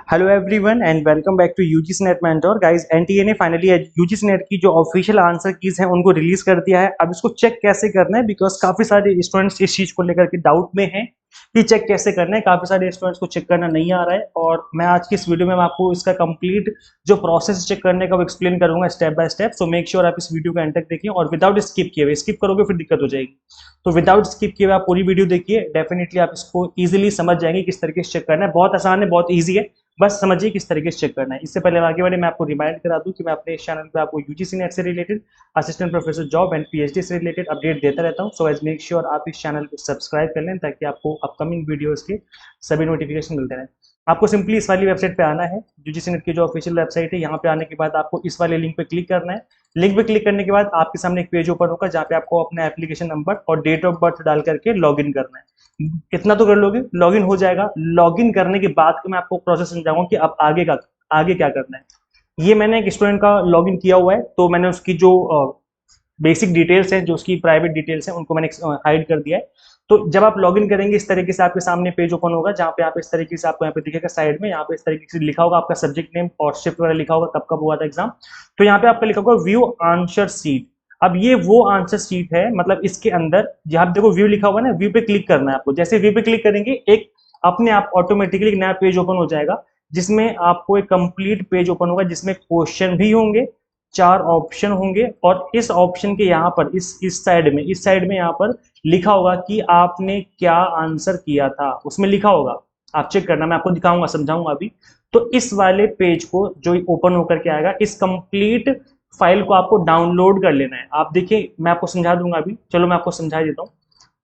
Hello everyone and welcome back to UGC NET mentor guys. NTA ने finally UGC NET की जो official answer keys हैं उनको release कर दिया है। अब इसको चेक कैसे करना है, बिकॉज काफी सारे स्टूडेंट्स इस चीज को लेकर के डाउट में हैं कि चेक कैसे करना है। काफी सारे स्टूडेंट्स को चेक करना नहीं आ रहा है और मैं आज की इस वीडियो में आपको इसका कंप्लीट जो प्रोसेस चेक करने का वो एक्सप्लेन करूंगा step by step. So make sure आप इस वीडियो को एंड तक देखिए और विदाउट स्किप किए हुए, स्किप करोगे फिर दिक्कत हो जाएगी। तो विदाउट स्किप किए हुए आप पूरी वीडियो देखिए, डेफिनेटली आप इसको इजीली समझ जाएंगे किस तरीके से चेक करना है। बहुत आसान है, बहुत ईजी है, बस समझिए किस तरीके से चेक करना है। इससे पहले आगे बढ़े मैं आपको रिमाइंड करा दूं कि मैं अपने इस चैनल पे आपको यूजीसी नेट से related, assistant professor job and PhD से रिलेटेड अपडेट देता रहता हूं। सो एज मेक श्योर आप इस चैनल को सब्सक्राइब कर लें ताकि आपको अपकमिंग वीडियोस के सभी नोटिफिकेशन मिलते रहें। आपको सिंपली इस वाली वेबसाइट पे आना है, यूजीसी नेट की जो ऑफिशियल वेबसाइट है। यहाँ पे आने के बाद आपको इस वाले लिंक पे क्लिक करना है। लिंक पे क्लिक करने के बाद आपके सामने एक पेज ओपन होगा जहाँ पे आपको अपना एप्लीकेशन नंबर और डेट ऑफ बर्थ डाल करके लॉग इन करना है। इतना तो कर लोगे, लॉगिन हो जाएगा। लॉगिन करने के बाद मैं आपको प्रोसेस समझाऊंगा कि अब आगे क्या करना है। ये मैंने एक स्टूडेंट का लॉगिन किया हुआ है, तो मैंने उसकी जो बेसिक डिटेल्स हैं, जो उसकी प्राइवेट डिटेल्स हैं, उनको मैंने हाइड कर दिया है। तो जब आप लॉगिन करेंगे इस तरीके से आपके सामने पेज ओपन होगा जहाँ पे आप इस तरीके से, आपको यहाँ पे दिखेगा साइड में, यहाँ पे इस तरीके से लिखा होगा आपका सब्जेक्ट नेम और शिफ्ट वगैरह लिखा होगा, कब कब हुआ था एग्जाम। तो यहाँ पे आपका लिखा होगा व्यू आंसर सीट। अब ये वो आंसर शीट है, मतलब इसके अंदर जहां देखो व्यू लिखा हुआ है ना, व्यू पे क्लिक करना है आपको। जैसे व्यू पे क्लिक करेंगे एक अपने आप ऑटोमेटिकली एक नया पेज ओपन हो जाएगा जिसमें आपको एक कंप्लीट पेज ओपन होगा जिसमें क्वेश्चन भी होंगे, 4 ऑप्शन होंगे और इस ऑप्शन के यहाँ पर इस साइड में यहाँ पर लिखा होगा कि आपने क्या आंसर किया था, उसमें लिखा होगा। आप चेक करना, मैं आपको दिखाऊंगा, समझाऊंगा अभी। तो इस वाले पेज को जो ओपन होकर के आएगा, इस कंप्लीट फाइल को आपको डाउनलोड कर लेना है। आप देखिए, मैं आपको समझा दूंगा अभी, चलो मैं आपको समझा देता हूँ।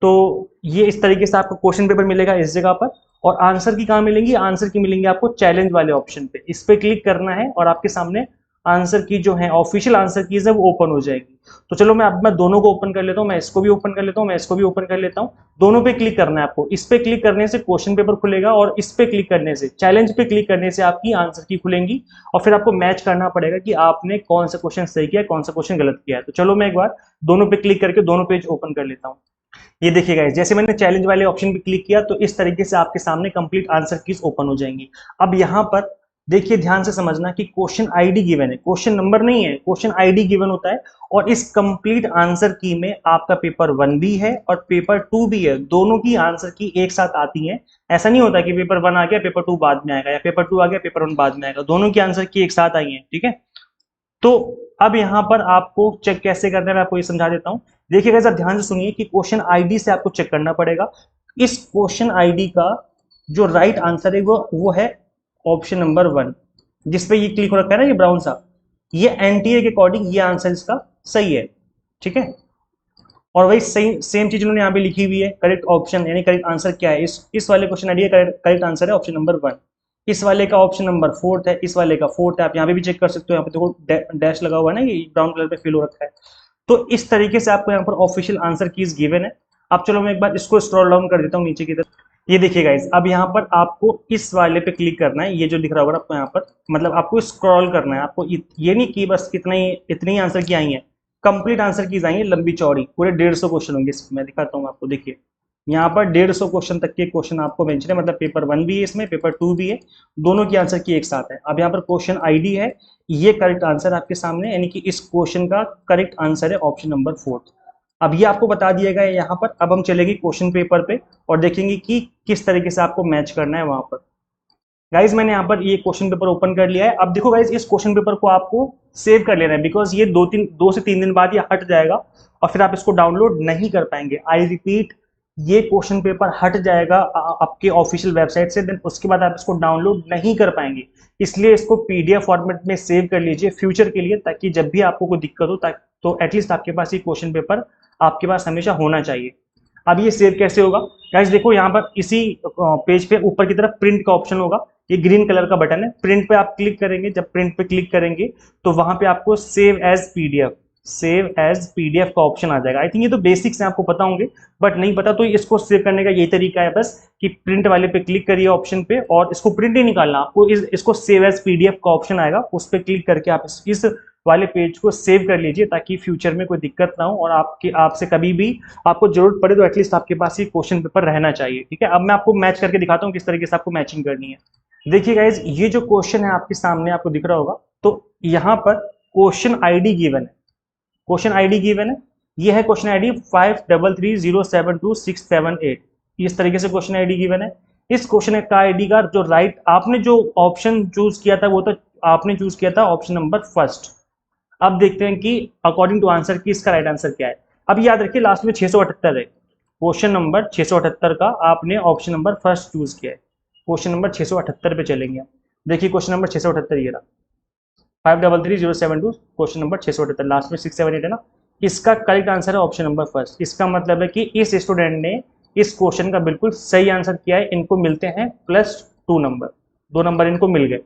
तो ये इस तरीके से आपको क्वेश्चन पेपर मिलेगा इस जगह पर, और आंसर की कहाँ मिलेंगी, आंसर की मिलेंगी आपको चैलेंज वाले ऑप्शन पे। इस पे क्लिक करना है और आपके सामने आंसर की जो है ऑफिशियल आंसर कीज है वो ओपन हो जाएगी। तो चलो मैं दोनों को ओपन कर लेता हूँ, मैं इसको भी ओपन कर लेता हूँ, मैं इसको भी ओपन कर लेता हूँ। दोनों पे क्लिक करना है आपको। इस पे क्लिक करने से क्वेश्चन पेपर खुलेगा और इस पे क्लिक करने से, चैलेंज पे क्लिक करने से आपकी आंसर की खुलेंगी। और फिर आपको मैच करना पड़ेगा कि आपने कौन सा क्वेश्चन सही किया, कौन सा क्वेश्चन गलत किया है। तो चलो मैं एक बार दोनों पे क्लिक करके दोनों पेज ओपन कर लेता हूँ। ये देखिए गाइस, जैसे मैंने चैलेंज वाले ऑप्शन पे क्लिक किया तो इस तरीके से आपके सामने कंप्लीट आंसर कीज ओपन हो जाएंगी। अब यहाँ पर देखिए, ध्यान से समझना कि क्वेश्चन आईडी गिवन है, क्वेश्चन नंबर नहीं है, क्वेश्चन आईडी गिवन होता है। और इस कंप्लीट आंसर की में आपका पेपर 1 भी है और पेपर 2 भी है। दोनों की आंसर की एक साथ आती है। ऐसा नहीं होता कि पेपर 1 आ गया पेपर 2 बाद में आएगा, या पेपर 2 आ गया पेपर 1 बाद में आएगा। दोनों की आंसर की एक साथ आई है, ठीक है। तो अब यहाँ पर आपको चेक कैसे करना है मैं आपको ये समझा देता हूँ। देखिएगा सर, ध्यान से सुनिए कि क्वेश्चन आईडी से आपको चेक करना पड़ेगा। इस क्वेश्चन आईडी का जो राइट आंसर है वो है ऑप्शन नंबर 1, जिसपे ये क्लिक हो रखा है ना, ये ब्राउन सा। ये एनटीए के अकॉर्डिंग ये आंसर इसका सही है, ठीक है। और वही सही सेम चीज उन्होंने यहाँ पे लिखी हुई है। करेक्ट ऑप्शन यानी करेक्ट आंसर क्या है, इस वाले क्वेश्चन आईडी का करेक्ट आंसर है ऑप्शन नंबर 1। इस वाले का ऑप्शन नंबर 4 है, इस वाले का 4 है। आप यहाँ पे भी चेक कर सकते हो, यहाँ पे देखो डैश लगा हुआ है ना, ये ब्राउन कलर पे फिल हो रखा है। तो इस तरीके से आपको यहाँ पर ऑफिशियल आंसर कीज गिवन है। अब चलो मैं एक बार इसको स्क्रॉल डाउन कर देता हूँ नीचे की तरफ। ये देखिए गाइस, अब यहाँ पर आपको इस वाले पे क्लिक करना है। ये जो लिख रहा होगा आपको यहाँ पर, मतलब आपको स्क्रॉल करना है। आपको ये नहीं कि बस इतनी ही आंसर की आई है, कंप्लीट आंसर कीज आई है लंबी चौड़ी, पूरे 150 क्वेश्चन होंगे इसमें। मैं दिखाता हूँ आपको, देखिए यहाँ पर 150 क्वेश्चन तक के क्वेश्चन आपको मेंशन है, मतलब पेपर 1 भी है इसमें, पेपर 2 भी है। दोनों की आंसर की एक साथ है। अब यहाँ पर क्वेश्चन आईडी है, ये करेक्ट आंसर आपके सामने, यानी कि इस क्वेश्चन का करेक्ट आंसर है ऑप्शन नंबर 4। अब ये आपको बता दिया गया है यहाँ पर। अब हम चलेंगे क्वेश्चन पेपर पे और देखेंगे कि किस तरीके से आपको मैच करना है वहां पर। गाइज मैंने यहाँ पर ये क्वेश्चन पेपर ओपन कर लिया है। अब देखो गाइज, इस क्वेश्चन पेपर को आपको सेव कर लेना है, बिकॉज ये 2 से 3 दिन बाद ये हट जाएगा और फिर आप इसको डाउनलोड नहीं कर पाएंगे। आई रिपीट, ये क्वेश्चन पेपर हट जाएगा आपके ऑफिशियल वेबसाइट से, देन उसके बाद आप इसको डाउनलोड नहीं कर पाएंगे। इसलिए इसको पीडीएफ फॉर्मेट में सेव कर लीजिए फ्यूचर के लिए, ताकि जब भी आपको कोई दिक्कत हो तो एटलीस्ट आपके पास ये क्वेश्चन पेपर आपके पास हमेशा होना चाहिए। अब ये सेव कैसे होगा गाइस, देखो यहाँ पर इसी पेज पे ऊपर की तरफ प्रिंट का ऑप्शन होगा। ये ग्रीन कलर का बटन है, प्रिंट पे आप क्लिक करेंगे। जब प्रिंट पे क्लिक करेंगे तो वहां पे आपको सेव एज पीडीएफ का ऑप्शन आ जाएगा। आई थिंक ये तो बेसिक्स हैं, आपको पता होंगे, बट नहीं पता तो इसको सेव करने का यही तरीका है बस, कि प्रिंट वाले पे क्लिक करिए ऑप्शन पे, और इसको प्रिंट नहीं निकालना आपको, इसको सेव एज पीडीएफ का ऑप्शन आएगा, उस पर क्लिक करके आप इस वाले पेज को सेव कर लीजिए, ताकि फ्यूचर में कोई दिक्कत ना हो और आपसे कभी भी आपको जरूरत पड़े तो एटलीस्ट आपके पास ये क्वेश्चन पेपर रहना चाहिए, ठीक है। अब मैं आपको मैच करके दिखाता हूँ किस तरीके से आपको मैचिंग करनी है। देखिए गाइज, ये जो क्वेश्चन है आपके सामने आपको दिख रहा होगा, तो यहाँ पर क्वेश्चन आईडी गिवन है, क्वेश्चन आईडी गिवन है, ये है क्वेश्चन आईडी 53307267 इस तरीके से क्वेश्चन आईडी गिवन है। इस क्वेश्चन का आईडी का जो राइट आपने जो ऑप्शन चूज किया था वो तो आपने चूज किया था ऑप्शन नंबर फर्स्ट। अब देखते हैं कि अकॉर्डिंग टू आंसर की इसका राइट आंसर क्या है। अब याद रखिए लास्ट में 678 है, क्वेश्चन नंबर 678 का आपने ऑप्शन नंबर फर्स्ट चूज किया है। क्वेश्चन नंबर 678 पे चलेंगे हम। देखिए क्वेश्चन नंबर 678 ये रहा, 533072 क्वेश्चन नंबर 678, लास्ट में 678 है ना। इसका करेक्ट आंसर है ऑप्शन नंबर फर्स्ट। इसका मतलब है कि इस स्टूडेंट ने इस क्वेश्चन का बिल्कुल सही आंसर किया है। इनको मिलते हैं +2 नंबर, 2 नंबर इनको मिल गए।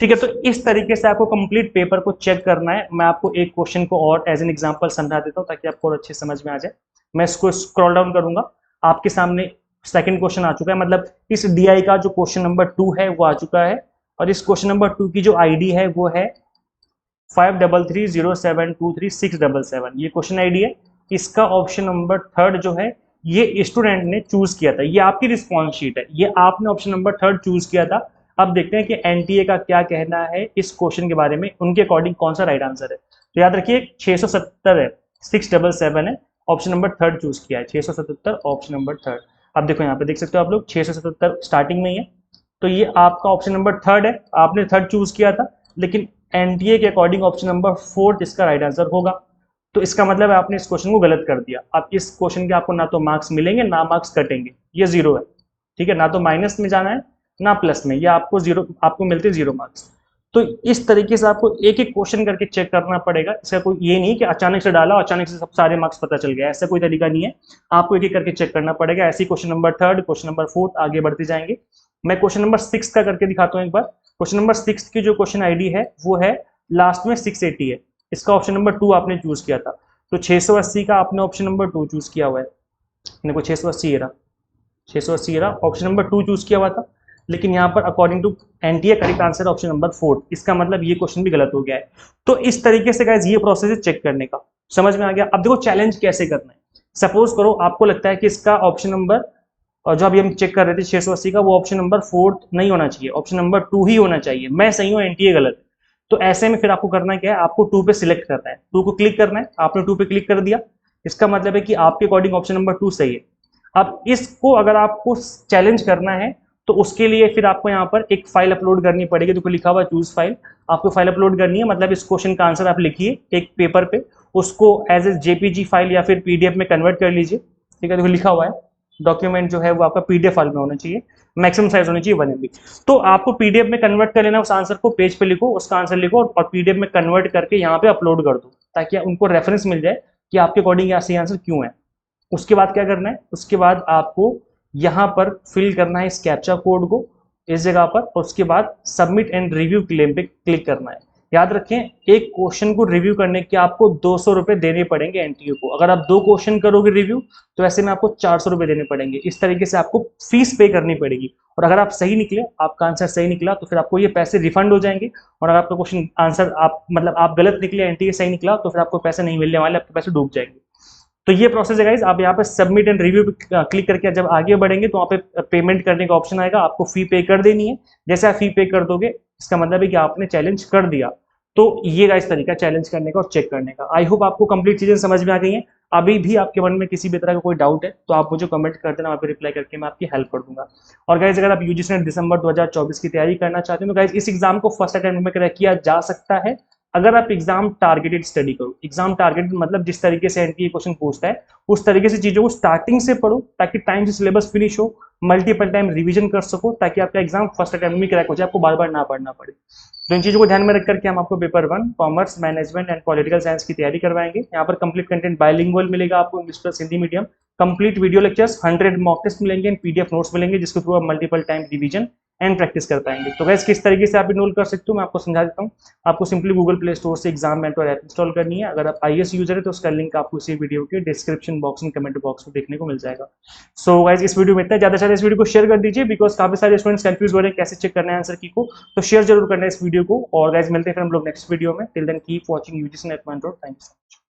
ठीक है, तो इस तरीके से आपको कंप्लीट पेपर को चेक करना है। मैं आपको एक क्वेश्चन को और एज एन एग्जांपल समझा देता हूं ताकि आपको और अच्छे समझ में आ जाए। मैं इसको स्क्रॉल डाउन करूंगा, आपके सामने सेकंड क्वेश्चन आ चुका है, मतलब इस डीआई का जो क्वेश्चन नंबर 2 है वो आ चुका है। और इस क्वेश्चन नंबर 2 की जो आईडी है वो है 5330723677, ये क्वेश्चन आईडी है। इसका ऑप्शन नंबर थर्ड जो है ये स्टूडेंट ने चूज किया था, ये आपकी रिस्पॉन्स शीट है, ये आपने ऑप्शन नंबर थर्ड चूज किया था। अब देखते हैं कि एनटीए का क्या कहना है इस क्वेश्चन के बारे में, उनके अकॉर्डिंग कौन सा राइट आंसर है। तो याद रखिए 670 है, 677 है, ऑप्शन नंबर थर्ड चूज किया है, 677 ऑप्शन नंबर थर्ड। अब देखो यहाँ पे देख सकते हो आप लोग 677 स्टार्टिंग में ही है, तो ये आपका ऑप्शन नंबर थर्ड है, आपने थर्ड चूज किया था, लेकिन एनटीए के अकॉर्डिंग ऑप्शन नंबर फोर्थ इसका राइट आंसर होगा। तो इसका मतलब है आपने इस क्वेश्चन को गलत कर दिया। अब इस क्वेश्चन के आपको ना तो मार्क्स मिलेंगे ना मार्क्स कटेंगे, ये जीरो है। ठीक है, ना तो माइनस में जाना है ना प्लस में, ये आपको जीरो, आपको मिलते 0 मार्क्स। तो इस तरीके से आपको एक एक क्वेश्चन करके चेक करना पड़ेगा। इसका कोई ये नहीं कि अचानक से डाला अचानक से सब सारे मार्क्स पता चल गया, ऐसा कोई तरीका नहीं है। आपको एक एक करके चेक करना पड़ेगा। ऐसे question number third, question number fourth आगे बढ़ते जाएंगे। मैं क्वेश्चन नंबर 6 का करके दिखाता हूँ एक बार। क्वेश्चन नंबर 6 की जो क्वेश्चन आईडी है वो है लास्ट में 680 है। इसका ऑप्शन नंबर 2 आपने चूज किया था, तो 680 का आपने ऑप्शन नंबर 2 चूज किया हुआ है। देखो 680 रहा, 680 रहा, ऑप्शन नंबर 2 चूज किया हुआ था, लेकिन यहाँ पर according to NTA correct answer option number 4। इसका मतलब ये क्वेश्चन भी गलत हो गया है। तो इस तरीके से गाइस ये प्रोसेस है चेक करने का, समझ में आ गया। अब देखो चैलेंज कैसे करना है। सपोज करो आपको लगता है कि इसका ऑप्शन नंबर, और जो अभी हम चेक कर रहे थे 680 का, वो ऑप्शन नंबर 4 नहीं होना चाहिए, ऑप्शन नंबर 2 ही होना चाहिए। मैं सही हूँ, एनटीए गलत है। तो ऐसे में फिर आपको करना क्या है, आपको 2 पे सिलेक्ट करना है, 2 को क्लिक करना है। आपने 2 पे क्लिक कर दिया, इसका मतलब है कि आपके अकॉर्डिंग ऑप्शन नंबर 2 सही है। अब इसको अगर आपको चैलेंज करना है तो उसके लिए फिर आपको यहाँ पर एक फाइल अपलोड करनी पड़ेगी। देखो लिखा हुआ चूज फाइल, आपको फाइल अपलोड करनी है। मतलब इस क्वेश्चन का आंसर आप लिखिए एक पेपर पे, उसको एज ए जेपीजी फाइल या फिर पीडीएफ में कन्वर्ट कर लीजिए। ठीक है, देखो लिखा हुआ है डॉक्यूमेंट जो है वो आपका पीडीएफ फाइल में होना चाहिए, मैक्सिमम साइज होनी चाहिए 1 MB। तो आपको पीडीएफ में कन्वर्ट कर लेना, उस आंसर को पेज पे लिखो, उसका आंसर लिखो और पीडीएफ में कन्वर्ट करके यहाँ पे अपलोड कर दो, ताकि उनको रेफरेंस मिल जाए कि आपके अकॉर्डिंग यहाँ सही आंसर क्यों है। उसके बाद क्या करना है, उसके बाद आपको यहाँ पर फिल करना है इस कैप्चा कोड को इस जगह पर, और उसके बाद सबमिट एंड रिव्यू क्लेम पे क्लिक करना है। याद रखें एक क्वेश्चन को रिव्यू करने के आपको 200 रुपए देने पड़ेंगे एनटीयू को। अगर आप 2 क्वेश्चन करोगे रिव्यू तो ऐसे में आपको 400 रुपए देने पड़ेंगे। इस तरीके से आपको फीस पे करनी पड़ेगी। और अगर आप सही निकले, आपका आंसर सही निकला, तो फिर आपको ये पैसे रिफंड हो जाएंगे। और अगर आपका क्वेश्चन आंसर आप मतलब आप गलत निकले, एनटीए सही निकला, तो फिर आपको पैसे नहीं मिलने वाले, आपके पैसे डूब जाएंगे। तो ये प्रोसेस है गाइस। आप यहाँ पे सबमिट एंड रिव्यू पे क्लिक करके जब आगे बढ़ेंगे तो वहाँ पे पेमेंट करने का ऑप्शन आएगा, आपको फी पे कर देनी है। जैसे आप फी पे कर दोगे इसका मतलब है कि आपने चैलेंज कर दिया। तो ये गाइस तरीका चैलेंज करने का और चेक करने का। आई होप आपको कंप्लीट चीजें समझ में आ गई हैं। अभी भी आपके मन में किसी भी तरह का कोई डाउट है तो आप मुझे कमेंट कर देना, वहाँ पे रिप्लाई करके मैं आपकी हेल्प कर दूंगा। और गाइस अगर आप यूजीसी नेट दिसंबर 2024 की तैयारी करना चाहते हैं तो गाइस इस एग्जाम को फर्स्ट अटेम्प्ट में क्रैक किया जा सकता है अगर आप एग्जाम टारगेटेड स्टडी करो। एग्जाम टारगेटेड मतलब जिस तरीके से एनटीए क्वेश्चन पूछता है उस तरीके से चीजों को स्टार्टिंग से पढ़ो, ताकि टाइम से सिलेबस फिनिश हो, मल्टीपल टाइम रिवीजन कर सको, ताकि आपका एग्जाम फर्स्ट अटेम्प्ट में क्रैक हो जाए, आपको बार बार ना पढ़ना पड़े। तो इन चीजों को ध्यान में रख करके हम आपको paper 1 commerce management and political science की तैयारी करवाएंगे। यहाँ पर कंप्लीट कंटेंट बाइलिंगुअल मिलेगा आपको, English plus Hindi medium, complete video lectures, 100 mock test मिलेंगे, पीडीएफ नोट्स मिलेंगे, जिसके थ्रू आप multiple time revision and practice कर पाएंगे। तो गाइस किस तरीके से आप इनरोल कर सकते हो मैं आपको समझा देता हूँ। आपको सिंपली गूगल प्ले स्टोर से एग्जाम मेंटर ऐप इंस्टॉल करनी है। अगर आप आईएएस यूजर है तो उसका लिंक आपको इसी वीडियो के डिस्क्रिप्शन बॉक्स में कमेंट बॉक्स में देखने को मिल जाएगा। सो गाइस इस वीडियो में इतना, ज्यादा से ज्यादा इस वीडियो को शेयर कर दीजिए, बिकॉज काफी सारे स्टूडेंट्स कंफ्यूज हो रहे हैं कैसे चेक करना है आंसर की को। तो शेयर जरूर करना है इस वीडियो को। और गाइस मिलते हैं फिर हम लोग नेक्स्ट वीडियो में। Till then keep watching UGC NET mentor. Thank you.